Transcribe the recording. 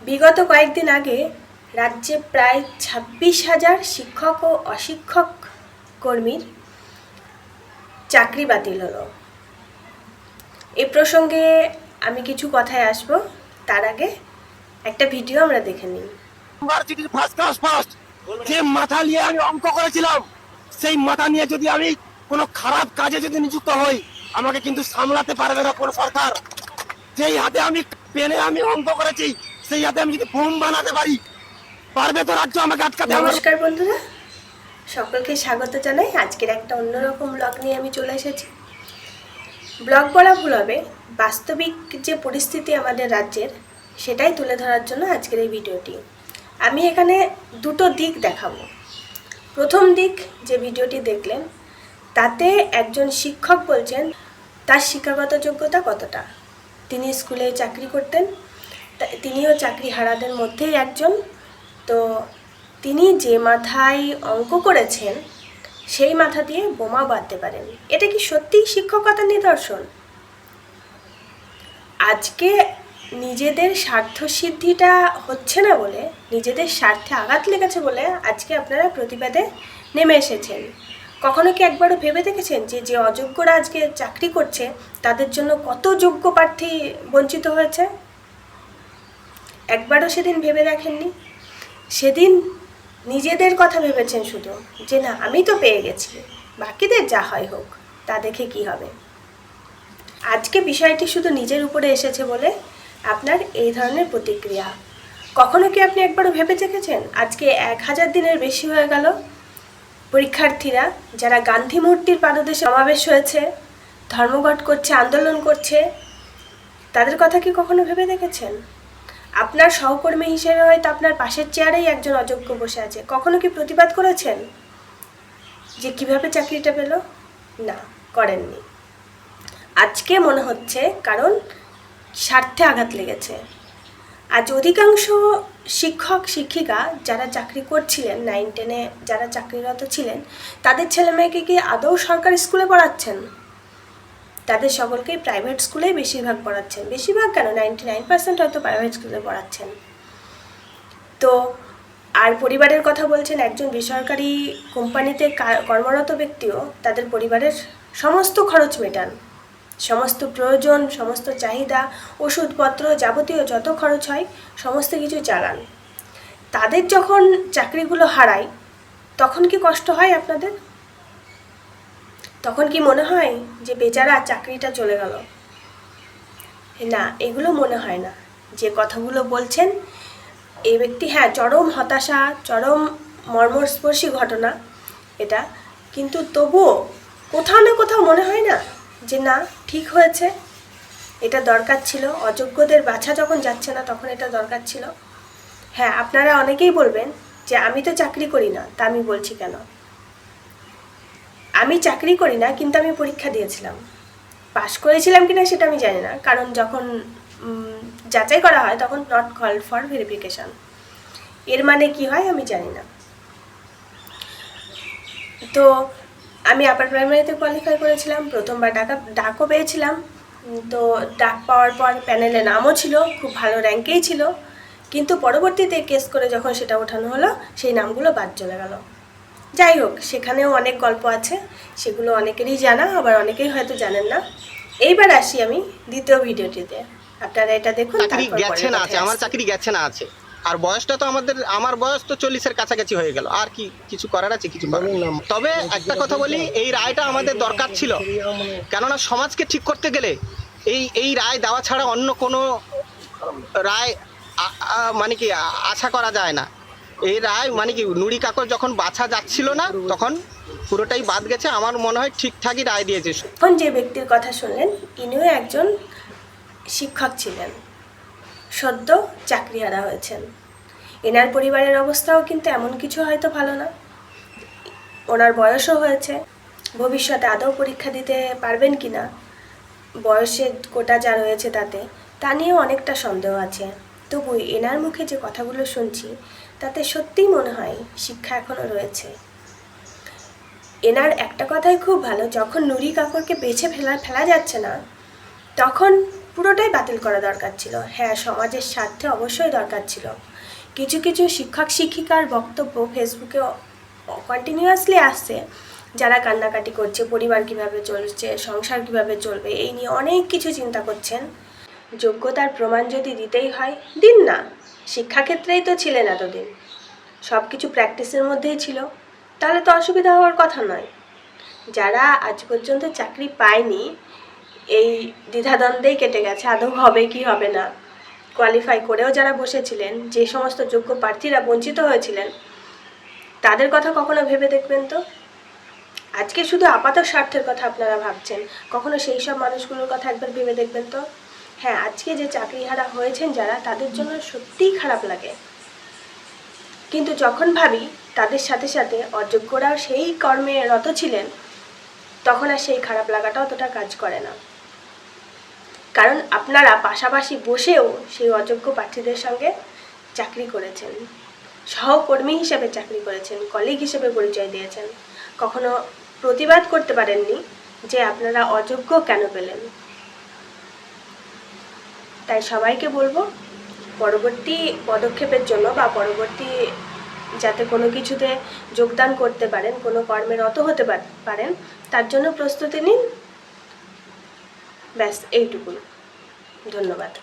বিগত কয়েকদিন আগে রাজ্যে প্রায় 26,000 শিক্ষক ও অশিক্ষক কর্মীর চাকরি বাতিল হলো। এ প্রসঙ্গে আমি কিছু কথায় আসব, তার আগে একটা ভিডিও আমরা দেখে নিই। ইউনিভার্সিটির ফার্স্ট ক্লাস ফার্স্ট যে মাথা নিয়ে আমি অঙ্ক করেছিলাম, সেই মাথা নিয়ে যদি আমি কোনো খারাপ কাজে যদি নিযুক্ত হই, আমাকে কিন্তু সামলাতে পারবে না কোনো সরকার। যেই হাতে আমি পেনে আমি অঙ্ক করেছি, সেই হাতে আমি যদি বোম বানাতে পারি, পারবে তো রাজ্য আমাকে আটকাতে? নমস্কার বন্ধুরা, সকলকে স্বাগত জানাই। আজকের একটা অন্যরকম ব্লগ নিয়ে আমি চলে এসেছি। ব্লগ বলা ভুল হবে, বাস্তবিক যে পরিস্থিতি আমাদের রাজ্যের সেটাই তুলে ধরার জন্য আজকের এই ভিডিওটি। আমি এখানে দুটো দিক দেখাবো। প্রথম দিক, যে ভিডিওটি দেখলেন তাতে একজন শিক্ষক বলছেন তার শিক্ষাগত যোগ্যতা কতটা। তিনি স্কুলে চাকরি করতেন, তিনিও চাকরি হারাদের মধ্যেই একজন। তো তিনি যে মাথায় অঙ্ক করেছেন সেই মাথা দিয়ে বোমা বাঁধতে পারেন। এটা কি সত্যিই শিক্ষকতার নিদর্শন? আজকে নিজেদের স্বার্থসিদ্ধিটা হচ্ছে না বলে, নিজেদের স্বার্থে আঘাত লেগেছে বলে আজকে আপনারা প্রতিবাদে নেমে এসেছেন। কখনো কি একবারও ভেবে দেখেছেন যে যে অযোগ্যরা আজকে চাকরি করছে তাদের জন্য কত যোগ্য প্রার্থী বঞ্চিত হয়েছে? একবারও সেদিন ভেবে দেখেননি? সেদিন নিজেদের কথা ভেবেছেন শুধু, যে না আমি তো পেয়ে গেছি, বাকিদের যা হয় হোক, তা দেখে কি হবে। আজকে বিষয়টি শুধু নিজের উপরে এসেছে বলে আপনার এই ধরনের প্রতিক্রিয়া। কখনো কি আপনি একবারও ভেবে দেখেছেন আজকে 1000 দিনের বেশি হয়ে গেল পরীক্ষার্থীরা যারা গান্ধী মূর্তির পাদদেশে সমাবেশ হয়েছে, ধর্মঘট করছে, আন্দোলন করছে, তাদের কথা কি কখনো ভেবে দেখেছেন? আপনার সহকর্মী হিসেবে হয়তো আপনার পাশের চেয়ারেই একজন অযোগ্য বসে আছে, কখনো কি প্রতিবাদ করেছেন যে কিভাবে চাকরিটা পেল? না, করেননি। আজকে মনে হচ্ছে কারণ স্বার্থে আঘাত লেগেছে। আজ অধিকাংশ শিক্ষক শিক্ষিকা যারা চাকরি করছিলেন, 9-10-এ যারা চাকরিরত ছিলেন, তাদের ছেলেমেয়েকে কি আদৌ সরকারি স্কুলে পড়াচ্ছেন? তাদের সকলকেই প্রাইভেট স্কুলেই বেশিরভাগ পড়াচ্ছেন। বেশিরভাগ কেন, 99% হয়তো প্রাইভেট স্কুলে পড়াচ্ছেন। তো আর পরিবারের কথা বলছেন, একজন বেসরকারি কোম্পানিতে কর্মরত ব্যক্তিও তাদের পরিবারের সমস্ত খরচ মেটান, সমস্ত প্রয়োজন, সমস্ত চাহিদা, ওষুধপত্র, যাবতীয় যত খরচ হয় সমস্ত কিছু চালান। তাদের যখন চাকরিগুলো হারায় তখন কি কষ্ট হয় আপনাদের? তখন কি মনে হয় যে বেচারা চাকরিটা চলে গেল? না, এগুলো মনে হয় না। যে কথাগুলো বলছেন এই ব্যক্তি, হ্যাঁ, চরম হতাশা, চরম মর্মস্পর্শী ঘটনা এটা, কিন্তু তবুও কোথাও না কোথাও মনে হয় না যে না, ঠিক হয়েছে, এটা দরকার ছিল। অযোগ্যদের বাছা যখন যাচ্ছে না তখন এটা দরকার ছিল। হ্যাঁ, আপনারা অনেকেই বলবেন যে আমি তো চাকরি করি না, তা আমি বলছি কেন? আমি চাকরি করি না, কিন্তু আমি পরীক্ষা দিয়েছিলাম। পাশ করেছিলাম কিনা সেটা আমি জানি না, কারণ যখন যাচাই করা হয় তখন নট কল্ড ফর ভেরিফিকেশান। এর মানে কি হয় আমি জানি না। তো আমি আপার প্রাইমারিতে কোয়ালিফাই করেছিলাম, প্রথমবার ডাকও পেয়েছিলাম। তো ডাক পাওয়ার পর প্যানেলে নামও ছিল, খুব ভালো র্যাঙ্কেই ছিল, কিন্তু পরবর্তীতে কেস করে যখন সেটা ওঠানো হলো সেই নামগুলো বাদ চলে গেল। যাই হোক, সেখানেও অনেক গল্প আছে, সেগুলো অনেকেরই জানা, আবার অনেকেই হয়তো জানেন না। এইবার আসি আমি দ্বিতীয় ভিডিওটিতে, আপনারা এটা দেখুন। চাকরি গেছে না আছে, আমার চাকরি গেছে না আছে, আর বয়সটা তো আমার বয়স তো 40-এর কাছাকাছি হয়ে গেল। আর কি কিছু করার আছে? কিছু করার না। তবে একটা কথা বলি, এই রায়টা আমাদের দরকার ছিল, কেননা সমাজকে ঠিক করতে গেলে এই রায় দেওয়া ছাড়া অন্য কোনো রায় মানে কি আশা করা যায় না। এই রায় মানে কি, নুড়ি কাকর যখন বাছা যাচ্ছিল না তখন পুরোটাই বাদ গেছে। আমার মনে হয় ঠিকঠাকই রায় দিয়েছে। এখন যে ব্যক্তির কথা শুনলেন ইনিও একজন শিক্ষক ছিলেন, সদ্য চাকরিহারা হয়েছেন। এনার পরিবারের অবস্থাও কিন্তু এমন কিছু হয়তো ভালো না, ওনার বয়সও হয়েছে, ভবিষ্যতে আদৌ পরীক্ষা দিতে পারবেন কি না, বয়সের কোটা যা রয়েছে তাতে, তা নিয়েও অনেকটা সন্দেহ আছে। তবু এনার মুখে যে কথাগুলো শুনছি তাতে সত্যিই মনে হয় শিক্ষা এখনও রয়েছে। এনার একটা কথাই খুব ভালো, যখন নুড়ি কাকরকে বেছে ফেলা যাচ্ছে না তখন পুরোটাই বাতিল করা দরকার ছিল। হ্যাঁ, সমাজের স্বার্থে অবশ্যই দরকার ছিল। কিছু কিছু শিক্ষক শিক্ষিকার বক্তব্য ফেসবুকে কন্টিনিউয়াসলি আসছে, যারা কান্নাকাটি করছে, পরিবার কিভাবে চলছে, সংসার কিভাবে চলবে, এই নিয়ে অনেক কিছু চিন্তা করছেন। যোগ্যতার প্রমাণ যদি দিতেই হয়, দিন না। শিক্ষাক্ষেত্রেই তো ছিলেন এতদিন, সব কিছু প্র্যাকটিসের মধ্যেই ছিল, তাহলে তো অসুবিধা হওয়ার কথা নয়। যারা আজ পর্যন্ত চাকরি পায়নি, এই দ্বিধাদ্বন্দ্বেই কেটে গেছে আদৌ হবে কি হবে না, কোয়ালিফাই করেও যারা বসেছিলেন, যে সমস্ত যোগ্য প্রার্থীরা বঞ্চিত হয়েছিলেন, তাদের কথা কখনো ভেবে দেখবেন তো। আজকে শুধু আপাত স্বার্থের কথা আপনারা ভাবছেন, কখনো সেই সব মানুষগুলোর কথা একবার ভেবে দেখবেন তো। হ্যাঁ, আজকে যে চাকরিহারা হয়েছেন যারা, তাদের জন্য সত্যিই খারাপ লাগে। কিন্তু যখন ভাবি তাদের সাথে সাথে অযোগ্যরাও সেই কর্মে রত ছিলেন, তখন আর সেই খারাপ লাগাটা অতটা কাজ করে না। কারণ আপনারা পাশাপাশি বসেও সেই অযোগ্য প্রার্থীদের সঙ্গে চাকরি করেছেন, সহকর্মী হিসেবে চাকরি করেছেন, কলিগ হিসেবে পরিচয় দিয়েছেন। কখনো প্রতিবাদ করতে পারেননি যে আপনারা অযোগ্য কেন পেলেন। তাই সবাইকে বলবো, পরবর্তী পদক্ষেপের জন্য বা পরবর্তী যাতে কোনো কিছুতে যোগদান করতে পারেন, কোনো কর্মে রত হতে পারেন, তার জন্য প্রস্তুতি নিন। ব্যাস এইটুকুই। ধন্যবাদ।